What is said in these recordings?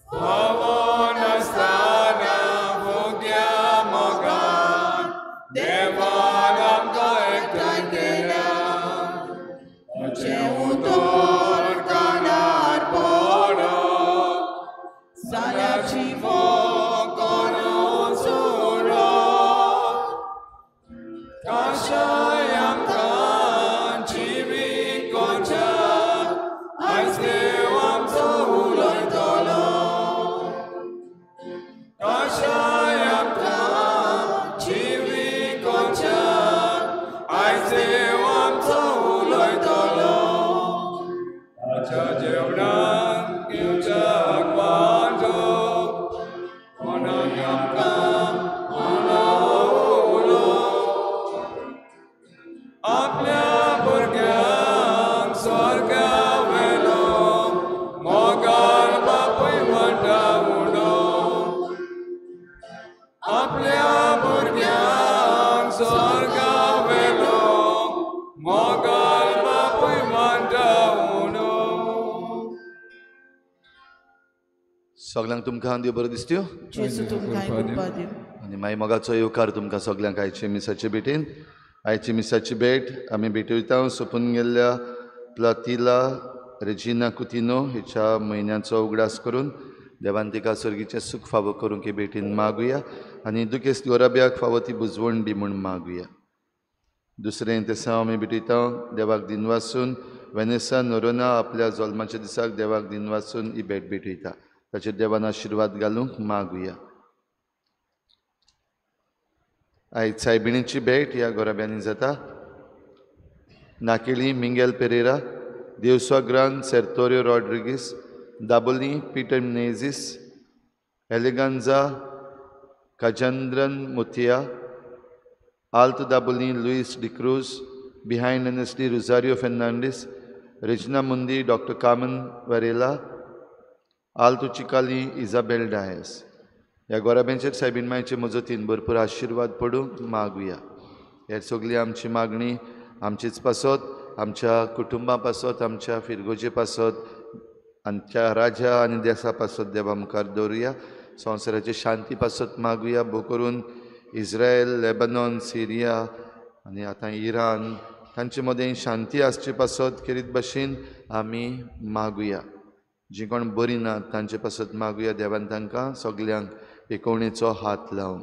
फावो नासतना भोग्या मोगान देवान आमकां एकठांय केल्या. ताचें उतर कानार पडप जाल्याची करून सोडप. कशाय आमकां जिवीक कोणच्याक आयज देव आमचो उलयतलो. कशाय आमकां जिवीक कोणच्याक आयज देव आमचो उलयतलो. ताच्या जेवणाक घेवच्याक वांटप कोणाक आमकां उलो. आपल्या भुरग्यांक स्वर्गा वेलो मोगाल बापूय म्हणटा उडो. आपल्या भुरग्यांक स्वर्गा वेलो मोगाल बापूय म्हणटा उडो. सगळ्यांक तुमकां देव बरो दिसत्यो. जेजू तुमकां कृपा दिवं. आनी मागीर मोगाचो येवकार तुमकां सगळ्यांक आयचे मिसाचे भेटेन. आयची मिसाची भेट आमी भेटयता सोंपून गेल्ल्या प्लातिला रेजिना कुतिनो हिच्या म्हयन्याचो उगडास करून देवान तिका सर्गीचें सूख फावो करूंक हे भेटीन मागुया आनी दुखेस्त गोराब्याक फावो ती बुजवण दी म्हूण मागुया. दुसरें तें आमी भेटयता देवाक दिन वाचून वेनेसा नोरोना आपल्या जल्माच्या दिसाक देवाक दिन वाचून ही भेट भेटयता. ताचेर देवान आशिर्वाद घालूंक मागुया. आयज सायबिणीची भेट ह्या गोराब्यांनी जाता. नाकेली मिंगेल पेरेरा, देवस्वाग्रान सेर्तोरियो रॉड्रिगीस, दाबोली पीटर मेनेझीस, एलेगांजा Kajendran Muthiah, Alto Dabolim Luis D'Cruz, behind NSD Rosario Fernandes, Regina Mundi doctor Carmen Varela, Alto Chicalim Isabel Dias. ह्या गोराब्यांचेर सायबीण मायचे मजतीन भरपूर आशिर्वाद पडूंक मागुया. हेर सगळी आमची मागणी आमचीच पासत, आमच्या कुटुंबा पासत, आमच्या फिरगोजे पासत, आमच्या राजा आनी देशा पासत देवा मुखार दवरुया. संवसाराची शांती पासत मागुया. भोव करून इज्रायल, लेबनॉन, सिरिया आनी आतां इराण तांचे मदें शांती आसची पासत खेरीत भाशेन आमी मागुया. जीं कोण बरीं नात तांचे पासत मागुया. देवान तांकां सगल्यांक एकोणेचो हात लावन.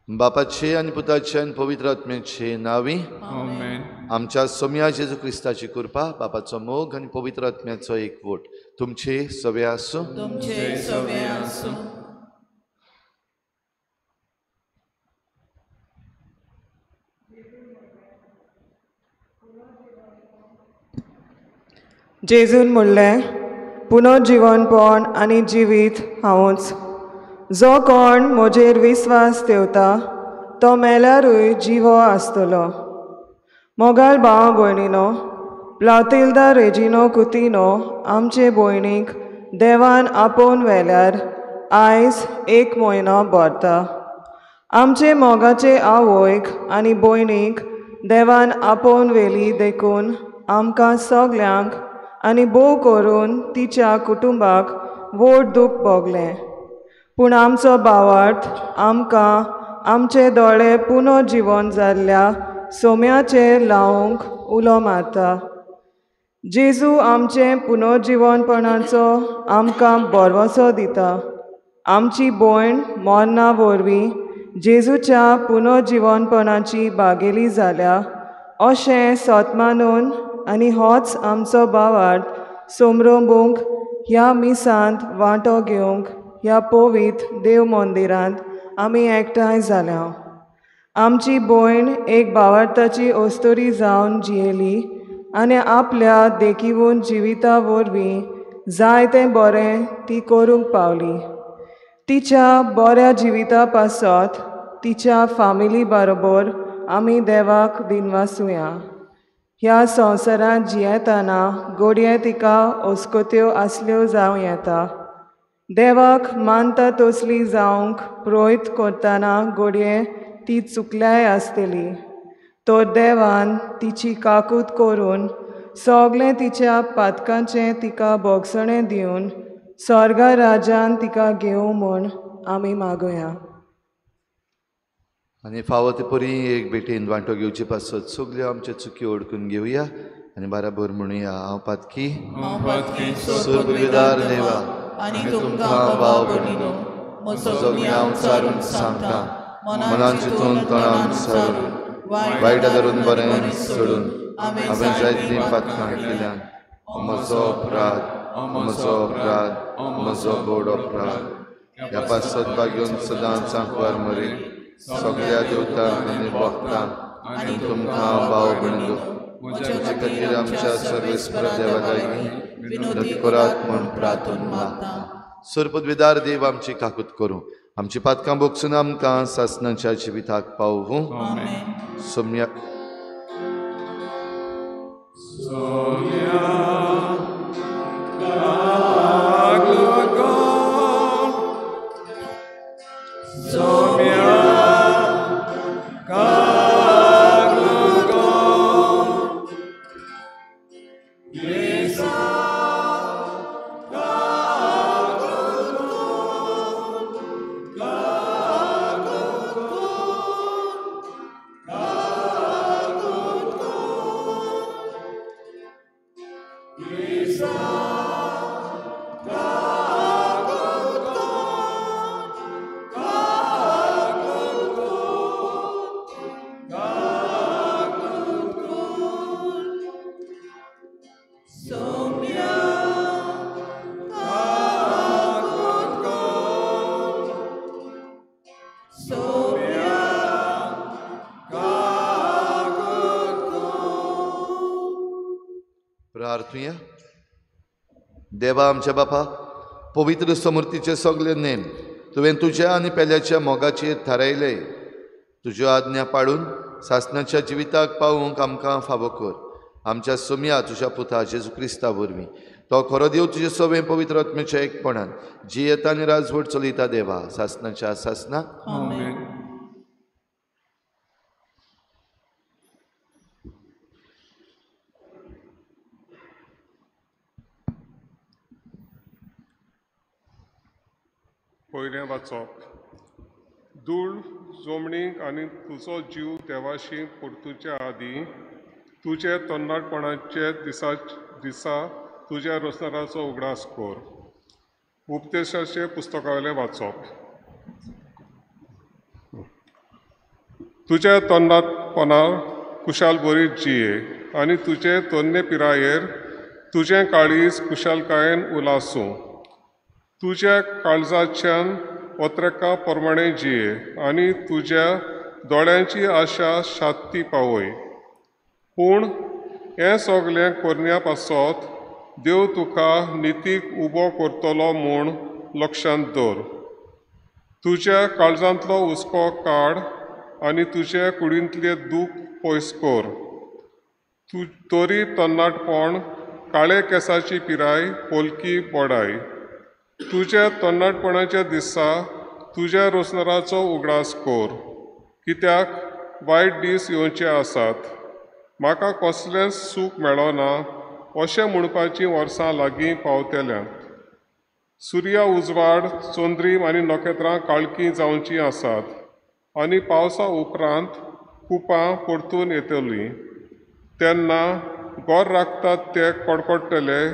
बापाचे आनी पुताचे आनी पवित्र आत्म्याचे नांवी आमेन. आमच्या सोम्या जेजू क्रिस्ताची कृपा, बापाचो मोग आनी पवित्र आत्म्याचो एकवट तुमचे सवे आसूं. तुमचे सवे आसूं. जेजून म्हणलें, पुनर्जिवनपण आनी जिवीत हांवूच. जो कोण म्हजेर विस्वास ठेवता तो मेल्यारूय जिवो आसतलो. मोगाल भाव भयणीनो, प्लातिल्दा रेजिनो कुतिनो आमचे भयणीक देवान आपोवन व्हेल्यार आयज 1 म्हयनो भरता. आमचे मोगाचे आवयक आनी भयणीक देवान आपोवन व्हेली देखून आमकां सगल्यांक आनी भोव करून तिच्या कुटुंबाक व्हड दूख भोगलें. पूण आमचो भावार्थ आमकां आमचे दोळे पुनर्जिवन जाल्ल्या सोम्याचेर लावंक उलो मारता. जेजू आमचे पुनर्जिवनपणाचो आमकां भरवसो दिता. आमची भयण मरणा वरवीं जेजूच्या पुनर्जिवनपणाची भागेली जाल्या अशें सत मानून आनी होच आमचो भावार्थ सोमरोंबूंक ह्या मिसांत वांटो घेवंक ह्या पवित्र देव मंदिरांत आमी एकठांय जाल्या. आमची भयण एक भावार्थाची ओस्तोरी जावन जियेली आनी आपल्या देखीवून जिविता वरवीं जायतें बरें ती करूंक पावली. तिच्या बऱ्या जिविता पासत तिच्या फामिली बरोबर आमी देवाक दिनवासुया. ह्या संवसारांत जियेतना घडये तिका ओस्कोत्यो आसल्यो जावं येता. देवाक मानता तसली जावंक प्रयत्न करतना घडये ती चुकल्याय आसतली. तर देवान तिची काकूट करून सगळें तिच्या पातकांचें तिका बोगसणें दिवन स्वर्गा राज्यान तिका घेवं म्हूण आमी मागुया. आनी फावो ते परी एक बेटीन वांटो घेवची पासत सगल्यो आमच्यो चुकी ओळखून घेवया आनी बाराबर म्हणुया. हांव पातकी सुरपविदार देवा आनी तुमकां भाव भयणीनो, म्हजो हांव चारून सांगता, मनान चिंतून तोंडान सारून वायट धरून बरें सोडून हांवें जायतीं पातकां केल्यान म्हजो अपराध म्हजो बोड अपराध. ह्या पासत भाग्योन सदांच सांकवार मरी सगळ्या देवतांक आनी भक्तांक आनी तुमकां भाव भयणीनो, म्हजे खातीर आमच्या सर्वेस्पर देवा लागीं विनोदी करात म्हूण प्रार्थना मागता. सुरपविदार देव आमची काकूत करूं, आमची पातकां बोगसून आमकां सासणाच्या जिविताक पावूं. सोम्या प्रार्थुया. देवा आमच्या बापा, पवित्र समृद्धीचे सगळे नेम तुवें तुज्या आनी पेल्याच्या मोगाचेर थारायले. तुज्यो आज्ञा पाळून सासणाच्या जिविताक पावूंक आमकां फावो कर. आमच्या सोम्या तुज्या पुता जेजू क्रिस्ता वरवीं तो खरो देव तुजे सवें पवित्र आत्म्याच्या एकपणान जियेता आनी राजवट चलयता देवा सासणाच्या सासणाक. आमेन. पयलें वाचप. धूळ जमणीक आनी तुजो जीव देवाशी परतुच्या आदीं तुजे तरणाटपणाचे दिसा तुज्या रोजनाराचो उगडास कर. उपदेशाचे पुस्तकावेलें वाचप. तुज्या तरणाटपणां कुशाल बरी जिये आनी तुजे तरणे पिरायेर तुजें काळीज कुशालकायेन उलासूं. तुज्या काळजाच्यान ओत्रेका प्रमाणे जिये आनी तुज्या दोळ्यांची आशा शांती पावय. पूण हें सगलें करण्या पासत देव तुका नितीक उबो करतलो म्हूण लक्षांत दवर. तुज्या काळजांतलो हुस्को काड आनी तुजे कुडींतलें दूख पयस कर. तोरी तरणाटपण काळे केंसाची पिराय पोलकी बोडाय. तुज्या तरणाटपणाच्या दिसा तुज्या रोजनाराचो उगडास कर, कित्याक वायट दीस येवचे आसात. म्हाका कसलेंच सूख मेळना अशें म्हणपाची वर्सां लागीं पावतल्यांत. सुर्या उजवाड चोंद्री आनी नखेत्रां काळखी जावची आसात आनी पावसा उपरांत कुपां परतून येतलीं. तेन्ना गोर राखतात ते कडकडटले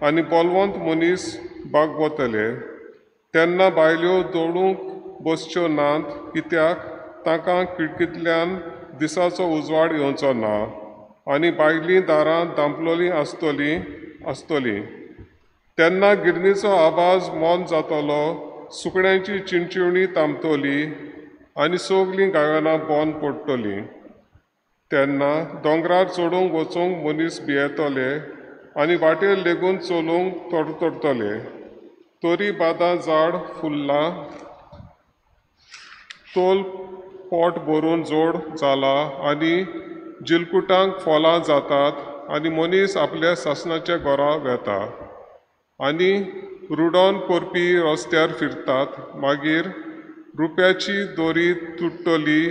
आनी बोलवंत मनीस बागवतले. तेन्ना बायल्यो दवडूंक बसच्यो नात, कित्याक तांकां खिडकींतल्यान दिसाचो उजवाड येवचो ना आनी बायलीं दारां धांपलोलीं आसतलीं. तेन्ना गिरणीचो आवाज मोन जातलो, सुकण्यांची चिणचिवणी थांबतली आनी सगलीं गायनां बंद पडटलीं. तेन्ना दोंगरार चडूंक वचूंक मनीस भियेतले आनी वाटेर लेगून चलूंक तडतडटले. तोरी बादां झाड फुल्लां, तोल पोट भरून जोड जाला आनी जिलकुटांक फळां जातात आनी मनीस आपल्या सासणाच्या घरा वेता आनी रुडोन करपी रस्त्यार फिरतात. मागीर रुप्याची दोरी तुटतली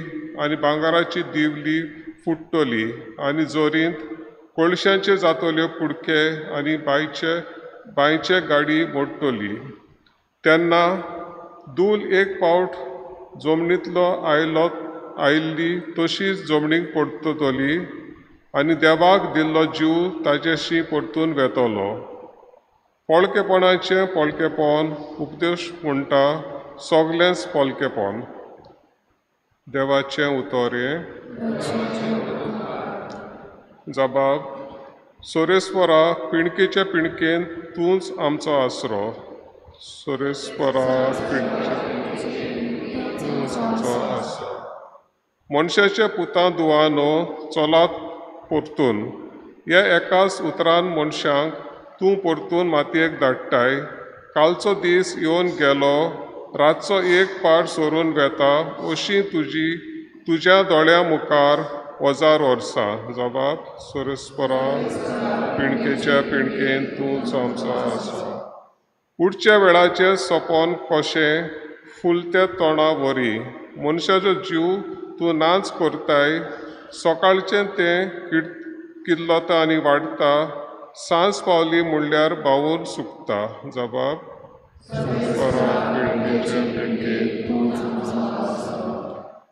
आनी भांगाराची दिवली फुट्टली आनी जोरींत कळशांचे जातल्यो कुडके आनी बांयचे गाडी मोडटली. तेन्ना दूल एक पावट जमनींतलो आयिल्ली तशीच जमनीक पडटली आनी देवाक दिल्लो जीव ताचेशी परतून वेतलो. पोळकेपणाचें पोळकेपण उपदेश म्हणटा सोगलेंच पोळकेपण. देवाचें उतर. जबाब. सोरेस्परा पिणकेच्या पिणकेन तूंच आमचो आसरो. सोरेस्परा तूंच आमचो आसरो. मनशाच्या पुतां दुवानो चलात परतून. ह्या एकाच उतरान मनशांक तूं परतून मातयेक धाडटाय. कालचो दीस येवन गेलो, रातचो एक पार सोरून वेता अशीं तुज्या दोळ्या मुखार 1000 वर्सां. जबाब. सोरेस्परा पिणकेच्या पिणकेन तूंच आमचो आसरो. पुढच्या वेळाचें सोपोन कशें फुलते तोंडा वरी. मनशाचो जीव तूं नाच करताय. सकाळचें तें किल्लता आनी वाडटा. सांज पावली म्हणल्यार भावून सुकता. जबाब.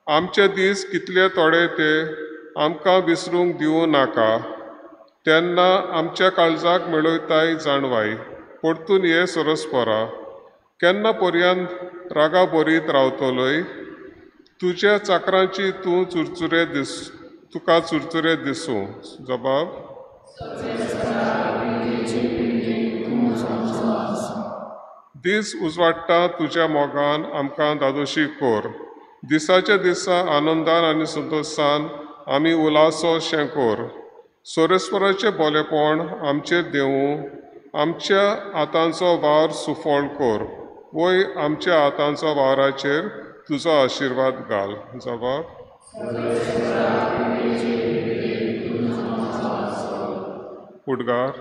आमचे दीस कितले थोडे ते आमकां विसरूंक दिवं नाका. तेन्ना आमच्या काळजाक मेळयताय जाणवाय. परतून ये सोरेस्परा. केन्ना पर्यंत रागा बरीत रावतलोय. तुज्या चाकरांची तुका चुरचुरे दिसूं. जबाब. दीस उजवाडटा तुज्या मोगान आमकां दादोशी कोर. दिसाच्या दिसा आनंदान आनी संतोशान आमी उलासोशें कोर. सोरेस्पराचें बोलेपण आमचेर देवूं. आमच्या हातांचो वार सुफळ कोर. वय आमच्या हातांचो वाराचेर तुजो आशिर्वाद घाल. जबाब. उडगार.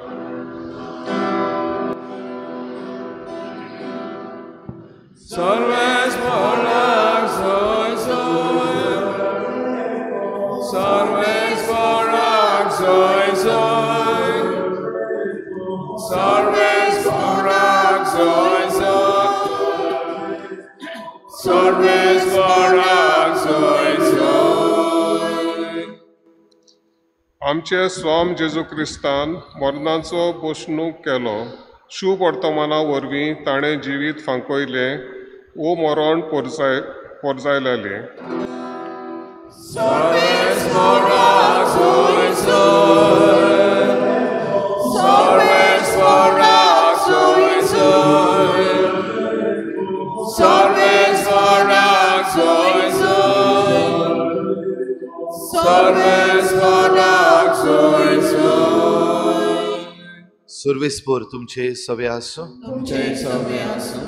सर्वेस्पराक सोय सोय. सर्वेस्पराक सोय सोय. सर्वेस्पराक सोय सोय. सर्वेस्पराक सोय सोय. आमचे स्वाम जेजू क्रिस्तान मरणाचो बसणूक केलो. शुभ वर्तमाना वरवीं ताणें जिवीत फांकयलें. ओ मरण पोरजायलेलें. सर्वेस्पराक सोय सोय. सर्वेस्पराक सोय सोय. सर्वेस्पराक सोय सोय. सर्वेस्पराक सोय सोय. सर्वेस्पर तुमचे सवे आसूं. तुमचे सवे आसूं.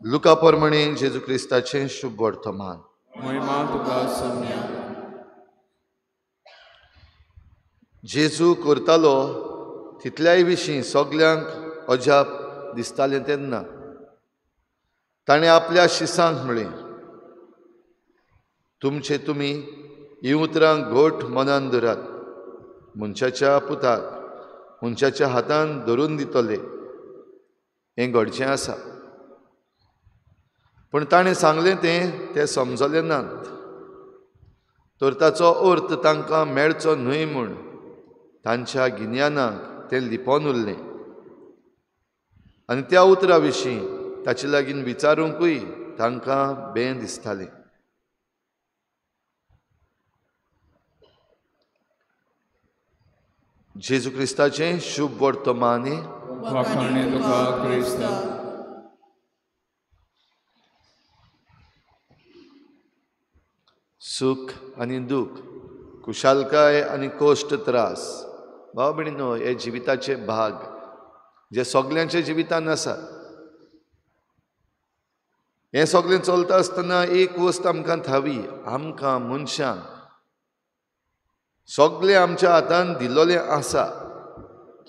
लुका प्रमाणे जेजू क्रिस्ताचें शुभ वर्तमान. महिमा तुका सोम्या. जेजू करतालो तितल्याय विशीं सगल्यांक अजाप दिसतालें तेन्ना ताणें आपल्या शिसांक म्हळें, तुमी हीं उतरां घोट मनान धरात. मनशाच्या पुताक मनशाच्या हातान धरून दितले हें घडचें आसा. पूण ताणें सांगलें तें समजलें नात. तर ताचो अर्थ तांकां मेळचो न्हय म्हूण तांच्या गिन्यानाक तें लिपोवन उरलें. आनी त्या उतरा विशीं ताचे लागीं विचारूंकूय तांकां बें दिसतालें. जेजू क्रिस्ताचें शुभ वर्तमानी. वाखाणे तुका क्रिस्ता. सूख आनी दूख, कुशालकाय आनी कोश्ट त्रास, भाव भयणीनो, हे जिविताचे भाग जे सगल्यांच्या जिवितान आसा. हें सगळें चलता आसतना एक वस्त आमकां थावी, आमकां मनशांक सगळें आमच्या हातान दिल्लोलें आसा.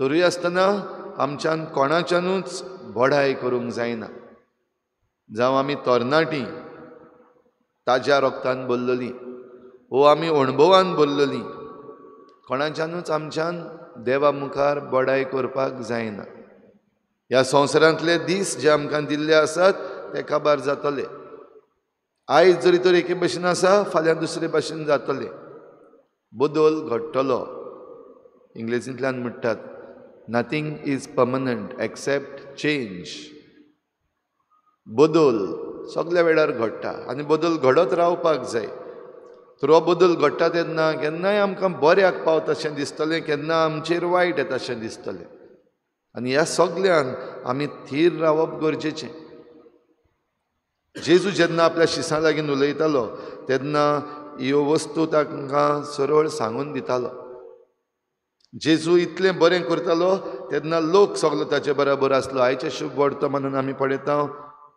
तरी आसतना आमच्यान कोणाच्यानूच बोडाय करूंक जायना. जावं आमी तरणाटीं ताज्या रोगतान भरलेलीं वो आमी अणभवान भरलेलीं, कोणाच्यानूच आमच्यान देवा मुखार बडाय करपाक जायना. ह्या संवसारांतले दीस जे आमकां दिल्ले आसात ते काबार जातले. आयज जरी तर एके भशेन आसा, फाल्यां दुसरे भशेन जातले. बदल घडटलो. इंग्लिशींतल्यान म्हणटात nothing is permanent except change. बदल सगळ्या वेळार घडटा आनी बदल घडत रावपाक जाय. तर हो बदल घडटा तेन्ना केन्नाय आमकां बऱ्याक पावता अशें दिसतलें, केन्ना आमचेर वायट येता अशें दिसतलें. आनी ह्या सगळ्यान आमी थीर रावप गरजेचें. जेजू जेन्ना आपल्या शिसां लागीं उलयतालो तेन्ना ह्यो वस्तू तांकां सरळ सांगून दितालो. जेजू इतलें बरें करतालो तेन्ना लोक सगळो ताचे बराबर आसलो. आयचे शुभ वर्तमानान आमी पळयता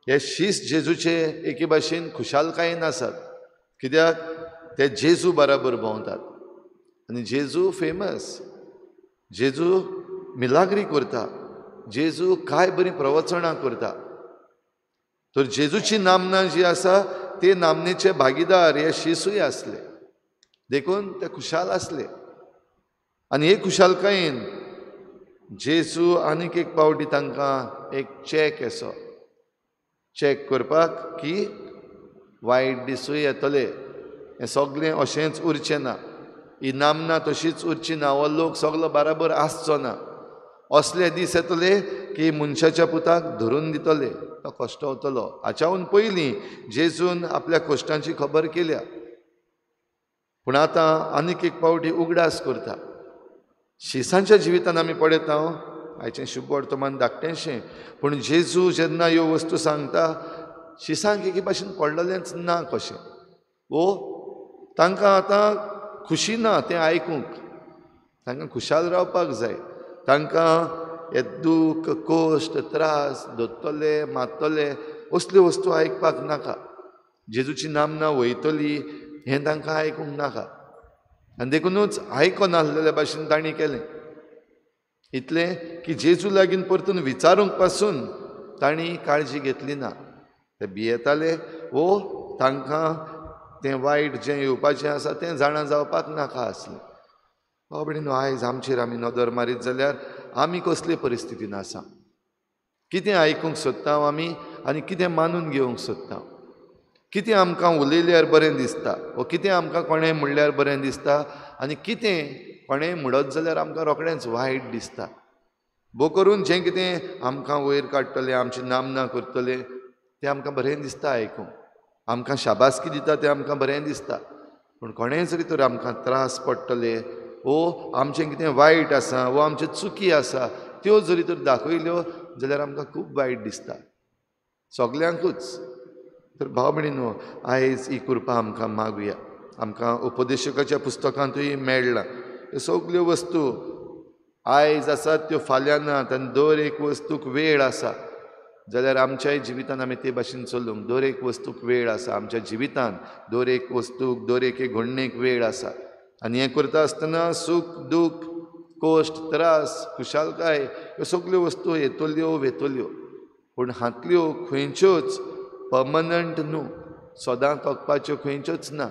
हे शीस जेजूचे एके भाशेन खुशालकायेन आसात. कित्याक ते जेजू बराबर भोंवतात आनी जेजू फेमस. जेजू मिलाग्री करता. जेजू काय बरीं प्रवचनां करता. तर जेजूची नामनां जी आसा ते नामनेचे भागीदार हे शिसूय आसले. देखून ते खुशाल आसले. आनी हे खुशालकायेन जेजू आनीक एक पावटी तांकां एक चॅक येसो चॅक करपाक की वायट दिसूय येतले. हें सगळें अशेंच उरचें ना. ही नामनां तशींच उरची ना. हो लोक सगळो बराबर आसचो ना. असले दीस येतले की मनशाच्या पुताक धरून दितले. तो कश्टवतलो. हाच्याहून पयलीं जेजून आपल्या कश्टांची खबर केल्या. पूण आतां आनीक एक पावटी उगडास करता. शिसांच्या जिवितान आमी पळयता आयचें शुभ वर्तमान धाकटेंशें, पूण जेजू जेन्ना ह्यो वस्तू सांगता शिसांक एके भाशेन पडलेलेंच ना कशें. तांकां आतां खुशी ना तें आयकूंक. तांकां खुशाल रावपाक जाय. तांकां हे दूख कश्ट त्रास दोत्तले मारतले असल्यो वस्तू आयकपाक नाका. जेजूची नामनां वयतली हें तांकां आयकूंक नाका. आनी देखूनच आयकनासलेल्या भाशेन तांणी केलें इतलें की जेजू लागीं परतून विचारूंक पासून तांणी काळजी घेतली ना. ते भियेताले तांकां तें वायट जें येवपाचें आसा तें जाणा जावपाक नाका आसलें. बाबडीनो आयज आमचेर आमी नदर मारीत जाल्यार आमी कसले परिस्थितीन आसा. कितें आयकूंक सोदता आमी आनी कितें मानून घेवंक सोदता. कितें आमकां उलयल्यार बरें दिसता वा कितें आमकां कोणें म्हणल्यार बरें दिसता आनी कितें कोणेंय म्हणत जाल्यार आमकां रोखडेंच वायट दिसता. भोव करून जें कितें आमकां वयर काडटलें आमची नामनां करतले तें आमकां बरें दिसता आयकूंक. आमकां शाबासकी दिता तें आमकां बरें दिसता. पूण कोणेंय जरी तर आमकां त्रास पडटले आमचें कितें वायट आसा वो आमच्यो चुकी आसा त्यो जरी तर दाखयल्यो जाल्यार आमकां खूब वायट दिसता सगल्यांकूच. तर भाव भयणीनो आयज ही कृपा आमकां मागुया. आमकां उपदेशकाच्या पुस्तकांतूय मेळ्ळां ह्यो सगल्यो वस्तू आयज आसात त्यो फाल्यां नात. आनी दर एक वस्तूक वेळ आसा जाल्यार आमच्याय जिवितान आमी ते भाशेन चलूंक. दर एक वस्तूक वेळ आसा आमच्या जिवितान. दर एक वस्तूक दर एक घडणेक वेळ आसा. आनी हें करता आसतना सूख दूख कश्ट त्रास खुशालकाय ह्यो सगल्यो वस्तू येतल्यो वेतल्यो. पूण हातल्यो खंयच्योच परमनंट न्हू. सदां तोकपाच्यो खंयच्योच ना.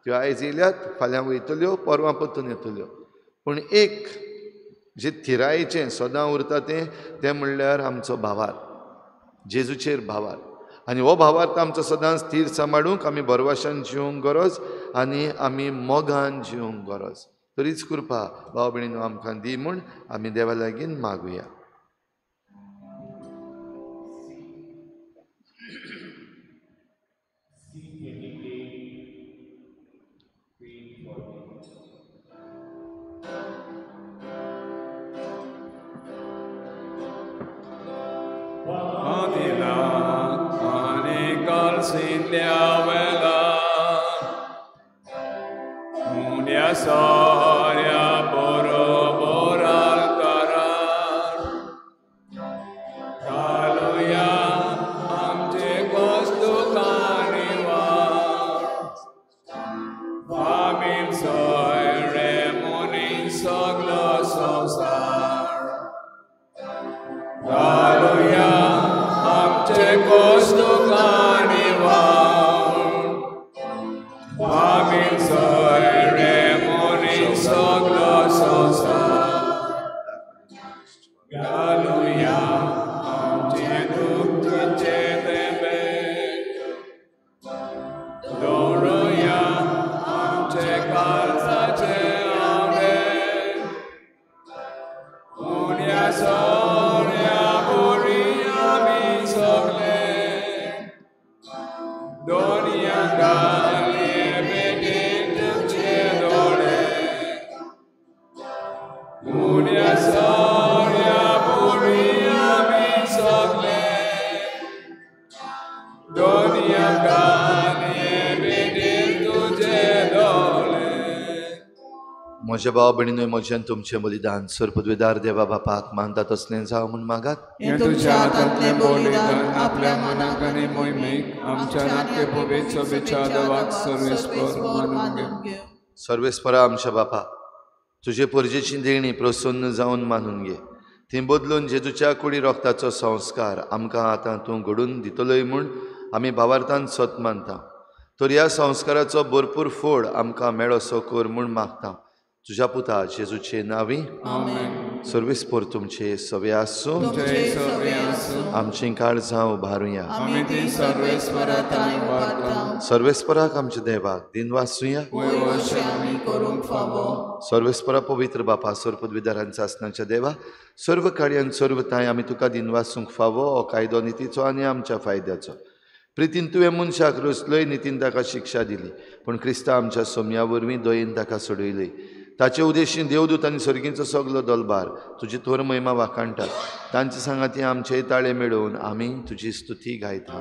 त्यो आयज येयल्यात फाल्यां वयतल्यो परवां परतून येतल्यो. पूण एक जें थिरायेचें सदां उरता तें म्हणल्यार आमचो भावार जेजूचेर भावार. आनी हो भावार्थ आमचो सदांच स्थिर सांबाळूंक आमी बरवाशान जिवंक गरज आनी आमी मोगान जिवंक गरज. तरीच कृपा भाव भयणीनो आमकां दी म्हूण आमी देवा लागीं मागुया. Soria borobar altarar Hallelujah amche kostu kanivar Amin soy remonin soglo sosar Hallelujah amche kostu kanivar Amin soy remonin म्हज्या भाव भयणीनूय म्हजें तुमचें बलिदान सोरपदवेदार देवा बापाक मानता तसलें जावं म्हूण मागात. हे तुमच्या हातांतलें बलिदान आपल्या मनाक आनी मोहिमेक आमच्या नाट्य पवित्र सभेच्या देवाक सर्वेस्पर मानून घे. सर्वेस्परा आमच्या बापा, तुजे परजेची देणी प्रसन्न जावन मानून घे. ती बदलून जेजूच्या कुडी रोगताचो संस्कार आमकां आतां तूं घडून दितलोय म्हूण आमी भावार्थान सत मानता. तर ह्या संस्काराचो भरपूर फोड आमकां मेळोसो कर म्हूण मागता. तुज्या पुता जेजूचे नांवी सर्वेस्पर तुमचे सवे आसूं. आमची काळजां उबारुया. सर्वेस्पराक आमच्या देवाक दिनवासुया. सर्वेस्परा पवित्र बापा सर्वपदवीदारांचा आसनाच्या देवा, सर्व कार्यान सर्वताय आमी तुका दिनवासूंक फावो हो कायदो नितीचो आनी आमच्या फायद्याचो. प्रितीन तुवें मनशाक रुचलोय, नितीन ताका शिक्षा दिली, पूण क्रिस्ता आमच्या सोम्या वरवीं दयेन ताका सोडयली. ताचे उद्देशीन देवदूत आनी सर्गींचो सगलो दलबार तुजी थोर महिमा वाखाणटात. तांचे सांगाती आमचे ताळे मेळोवन आमी तुजी स्तुती गायता.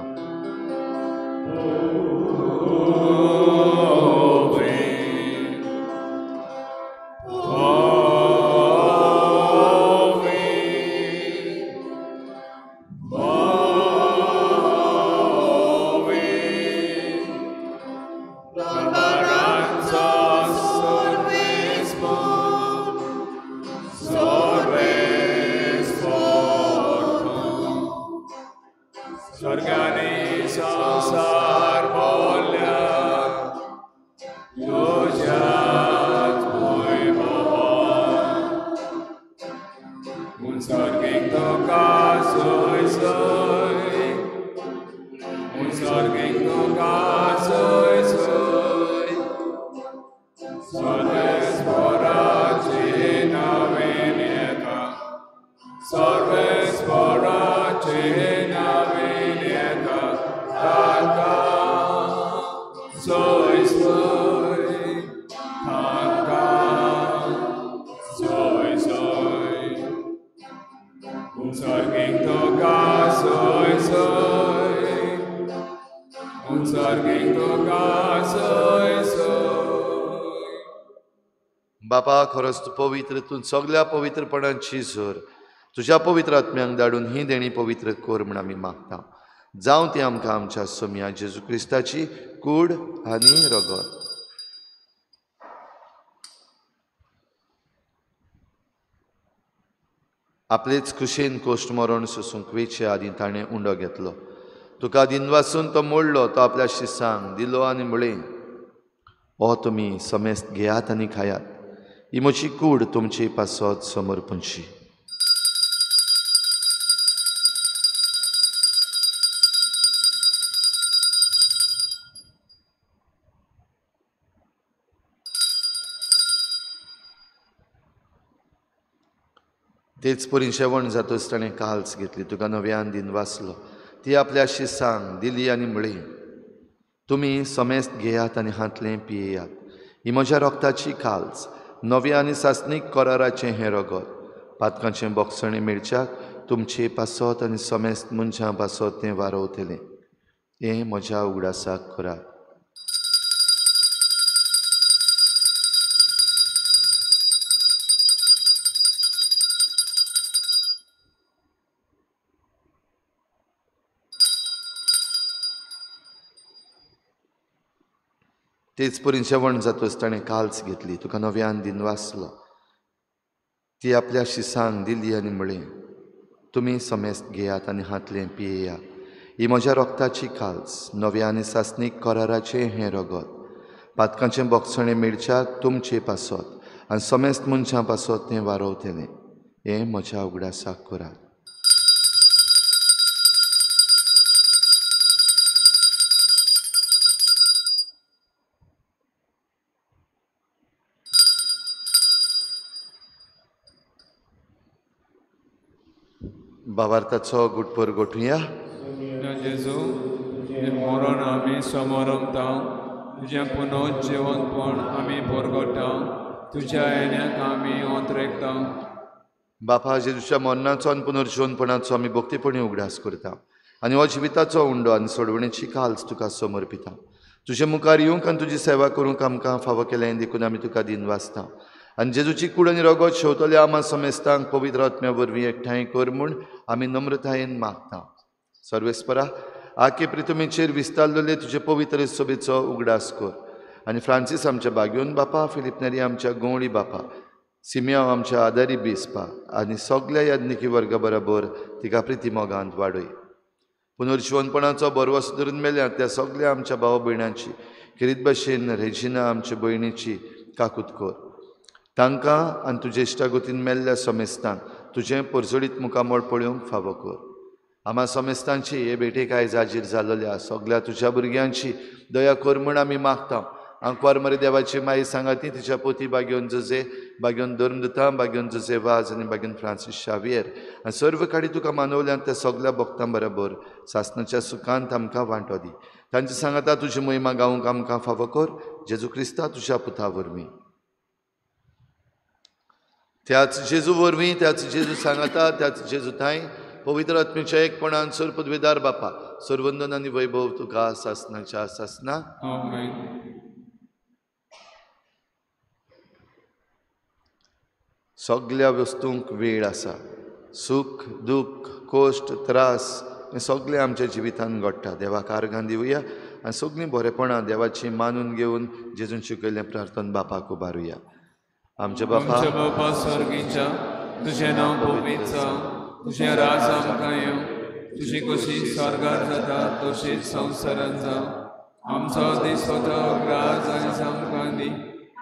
स्वर्गाने संसार बोलल्या तुझ्याच मुन स्वर्गीक तुका सोय सोय, मुन स्वर्गीक तुका सोय सोय. सर्वेस्पराचे नावेन येता, सर्वेस्पराचे नावेन येता. ताका सोय सोय, ताका सोय सोय. स्वर्गीक तुका सोय सोय, स्वर्गीक तुका सोय सोय. बापा खरोच तूं पवित्र, तूं सगल्या पवित्रपणाची झर तुज्या पवित्र आत्म्यांक धाडून ही देणी पवित्र कर म्हूण आमी मागता. जावं ती आमकां आमच्या सोम्या जेजू क्रिस्ताची कूड आनी रगत. आपलेच खुशेन कोश्ट मरण सोसूंक वेचे आदी ताणें उंडो घेतलो. तुका दिनवासून तो मोडलो, तो आपल्या शिसांक दिलो आनी म्हळें, हो तुमी समेस्त घेयात आनी खायात. ही म्हजी कूड तुमची पासत समर्पणची. तेच परी जेवण जातच ताणें काल्स घेतली, तुका नव्यान दिन वाचलो. ती आपल्या शिसांक दिली आनी म्हळें, तुमी समेस्त घेयात आनी हातलें पियेयात. ही म्हज्या रोगताची काल्स, नव्या आनी सासणीक कराराचें हें रगत. पातकांचें बोगसणें मेळच्याक तुमचे पासत आनी समेस्त मनशां पासत तें वारवतलें. हें म्हज्या उगडासाक करात. तेच परी जेवण जातच ताणें काल्स घेतली, तुका नव्यान दिन वाचलो. ती आपल्या शिसांक दिली आनी म्हळें, तुमी समेस्त घेयात आनी हातलें पियेयात. ही म्हज्या रोगताची काल्स, नव्या आनी सासणीक कराराचें हें रगत. पातकांचें बोगसणें मेळच्याक तुमचे पासत आनी समेस्त मनशां पासत तें वारवतलें. हें म्हज्या उगडासाक करात. भावार्थाचो गुटपर गोठुया. जेजू मरण आमी समरमता, तुजें पुनर्जीवनपण आमी परगटा, तुज्या येण्याक आमी ओंत्रेकता. बापा जेजूच्या मरणाचो आनी पुनर्जीवनपणाचो आमी भक्तीपणी उगडास करता आनी हो जिविताचो उंडो आनी सोडवणेची काल्स तुका समर्पिता. तुजे मुखार येवंक आनी तुजी सेवा करूंक आमकां फावो केलें देखून आमी तुका दिन वाचता. आनी जेजूची कूड आनी रगत शेवतले आमा समेस्तांक पवित्र आत्म्या वरवीं एकठांय कर म्हूण आमी नम्रतायेन मागता. सर्वेस्परा, आखे प्रितुमेचेर विस्तारलेले तुजे पवित्र सोबेचो उगडास कर. आनी फ्रांसीस आमच्या बागयोन बापा, फिलिप नेरी आमच्या गवळी बापा, सिमियांव आमच्या आदारी बेसपा आनी सगल्या याज्ञिकी वर्गा बरोबर तिका प्रिती मोगांत वाडय. पुनर्जीवनपणाचो बरवस धरून मेल्यात त्या सगल्या आमच्या भाव भयणांची किरीत भाशेन रेजिना आमच्या भयणीची काकूत कर. तांकां आनी तुजे इश्टागतीन मेल्ल्या समेस्तांक तुजें परजडीत मुखामळ पळोवंक फावो कर. आमा समेस्तांची हे भेटेक आयज हाजीर जाल्ल्या सगल्या तुज्या भुरग्यांची दया कर म्हूण आमी मागता. आंकवार मरे देवाची माई सांगाती तिच्या पोती बागयोन जोजे, बागयोन धर्मदुतां, बागयोन जोजे वाज आनी बागयोन फ्रांसीस शावियर आनी सर्व काडी तुका मानवल्यांत त्या सगल्या भक्तां बरोबर सासणाच्या सुखांत आमकां वांटो दी. तांची सांगाता तुजी महिमा गावूंक आमकां फावो कर. जेजू क्रिस्ता तुज्या पुता वरवीं. त्याच जेजू वरवीं, त्याच जेजू सांगाता, त्याच जेजू थंय पवित्र आत्मेच्या एकपणान सर पदवेदार बापा, सर्वंदन आनी वैभव तुका सासणाच्या सासना. सगल्या वस्तूंक वेळ आसा. सुख, दुख, कोश्ट, त्रास हे सगळे आमच्या जिवितान घडटा. देवाक आर्गां दिवया आनी सगळीं बरेपणां देवाची मानून घेवन जेजून शिकयल्लें प्रार्थन बापाक उबारुया. आमचे बापा स्वर्गीच्या, तुझें नांव पवित्र जावं, तुझें राज आमकां येवं, तुजी कशी स्वर्गार जाता तशीच संवसारांत जावं. आमचो दिसवतो राज आयज आमकां दी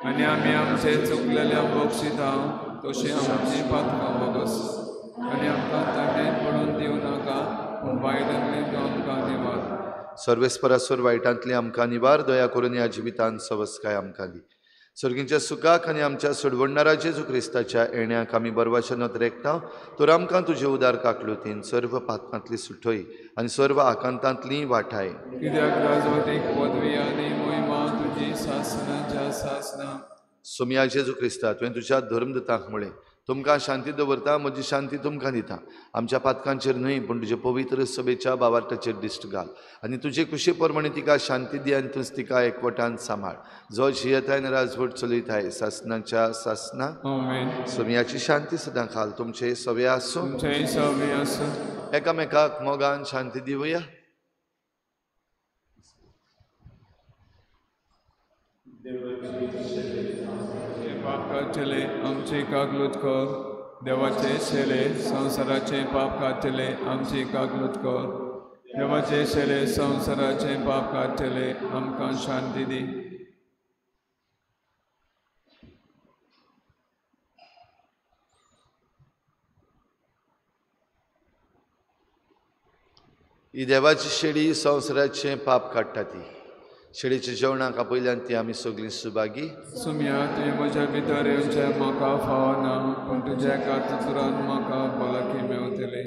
आनी आमी आमचे चुकलेल्या बक्षिता तशी आमची पातकां बोगस आनी आमकां ताटेन पडून दिवं नाका, पूण वायटांतल्यान आमकां निवार. सर्वेस्परासोर वायटांतली आमकां निवार. दया करून ह्या जिवितांत सवस्काय आमकां दी. सर्गीच्या सुखाक आनी आमच्या सोडवणणारा जेजू क्रिस्ताच्या येण्याक आमी बरवाशेनत रेखता. तर आमकां तुजे उदार काकलुतीन सर्व पातकांतली सुटय आनी सर्व आकांतांतली वाटाय. कित्याक राजवटीक पदवी आनी महिमा तुजी सासणाच्या सासना. सोम्या जेजू क्रिस्ता, तुवें तुज्या धर्मदुतांक म्हळें, तुमकां शांती दवरता, म्हजी शांती तुमकां दिता. आमच्या पातकांचेर न्हय पूण तुजे पवित्र सभेच्या बावार्टाचेर दिश्ट घाल आनी तुजे कुशे प्रमाणे तिका शांती दी आनी तूं तिका एकवटान सांबाळ. जो जियेताय राजवट चलयताय सासणाच्या सासना. सोम्याची शांती सदां खाल तुमचे सवे आसूं. एकामेकाक मोगान शांती दिवया. पाप काडटले आमची कागलूत कर. देवाचे शेले संवसाराचे पाप काडटले आमची कागलूत कर. देवाचे शेले संवसाराचे पाप काडटले आमकां शांती दी. ही देवाची शेळी संवसाराचे पाप काडटा. ती शेळीच्या जेवणाक आपयल्यान ती आमी सगळीं सुभागी. सुम्या तुवें म्हज्या भितर येवचें म्हाका फावना, पूण तुज्या कातरान म्हाका भलायकी मेवतली.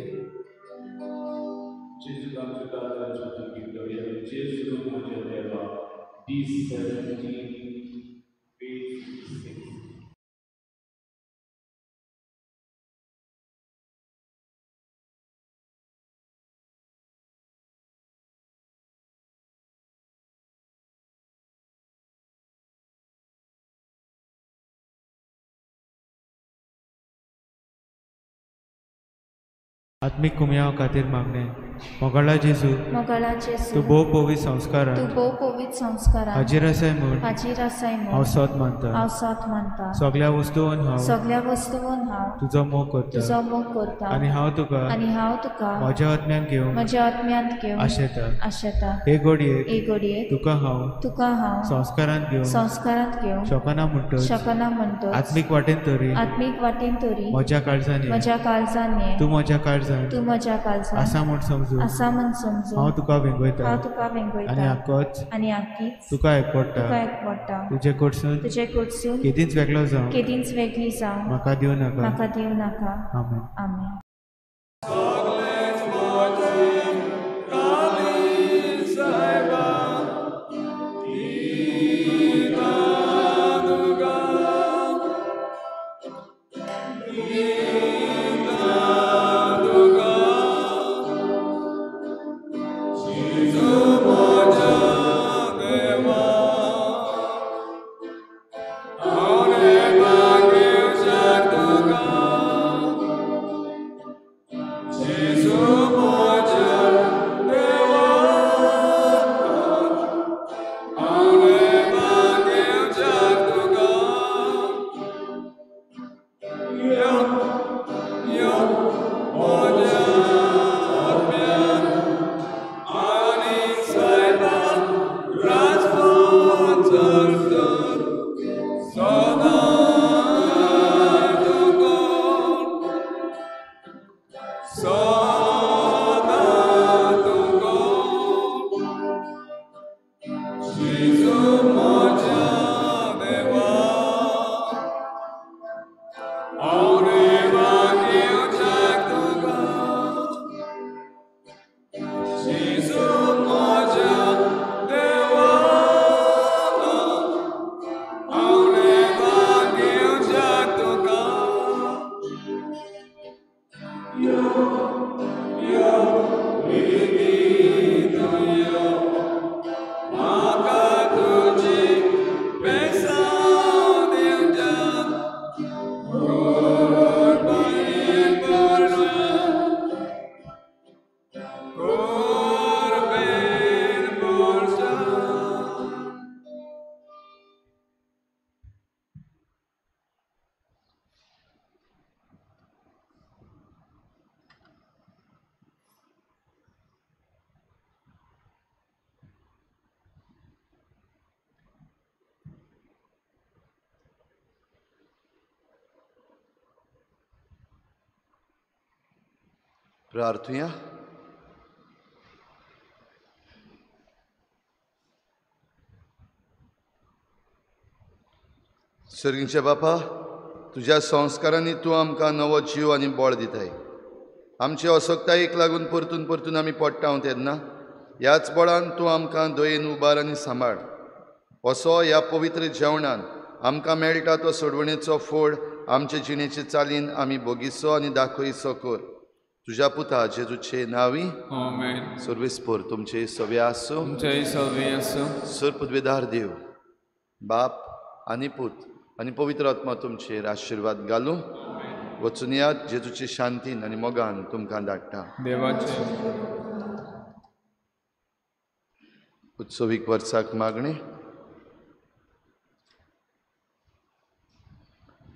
आत्मिक कुमयाव खातीर मागणे. मोगाळा जेजू, तूं भोव पवित्र संस्कारांत हाजीर आसाय म्हूण हांव सत मानता. सगळ्या वस्तूंत हांव तुजो मोग करता आनी हांव तुका म्हज्या आत्म्यांत घेवन आशेता. हे घडयेक तुका हांव संस्कारांत घेवन शकना म्हणटच आत्मीक वाटेन तरी म्हज्या काळजांनी तूं म्हज्या काळजांत आसा म्हूण समजून हांव तुका वेंगयता आनी आख्खीच तुका एकवडटा. तुजे कडसून केदींच वेगळी जावं म्हाका दिवं नाका. आमेन. Amen. प्रार्थुया. सर्गीचे बापा, तुज्या संस्कारांनी तूं आमकां नवो जीव आनी बळ दिताय. आमचे असोक्तायेक लागून परतून परतून आमी पडटाव तेन्ना ह्याच बळान तूं आमकां दयेन उबार आनी सांबाळ. असो ह्या पवित्र जेवणान आमकां मेळटा तो सोडवणेचो फोड आमचे जिणेचे चालीन आमी भोगिसो आनी दाखयसो कर. तुज्या पुता जेजूचे नांवी आमेन. सर्वेस्पोर तुमचे सवे आसूं. तुमचेय सवे आसूं. सर्पद्वेदार देव बाप आनी पूत आनी पवित्र आत्मा तुमचेर आशिर्वाद घालूं. वचून यात जेजूचे शांतीन आनी मोगान तुमकां धाडटा. देवाचे उत्सवीक वर्साक मागणे.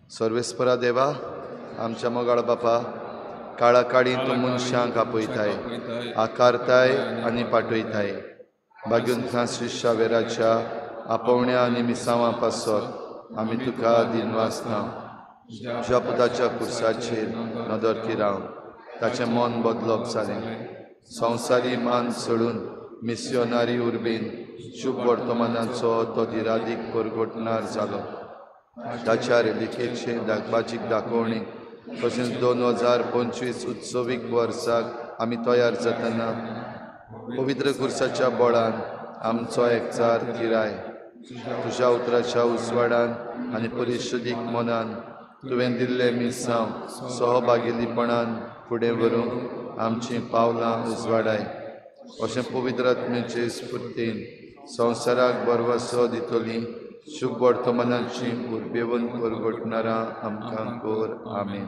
सर्वेस्परा देवा, आमच्या मोगाळ बापा, काळा काळी तूं मनशांक आपयताय, आकारताय आनी पाटयताय. भाग्युंत श्री वेराच्या आपोवण्या आनी मिसांवां पासत आमी तुका दिनवासना. तुज्या पुताच्या कुर्साचेर नदर रावन ताचें मन बदलप जालें. संवसारी मान सोडून मिस्योनारी उर्बेन शुभ वर्तमानाचो तो धिरादीक परगटणार जालो. ताच्या रेलिकेचे दाखपाचीक दाखोवणी तशेंच 2025 उत्सवीक वर्साक आमी तयार जातना पवित्र कुर्साच्या बळान आमचो एकचार किराय तुज्या उतराच्या उसवाडान आनी परिशुद्धीक मनान तुवें दिल्ले मिसांव सहभागिलीपणान फुडें व्हरूंक आमचीं पावलां उजवाडाय. अशें पवित्र आत्मेचे स्फुर्तीन संवसाराक बरवसो दितली शुभ वर्तमानाची उर्बेवन परगटणारां आमकां कोर. आमेन.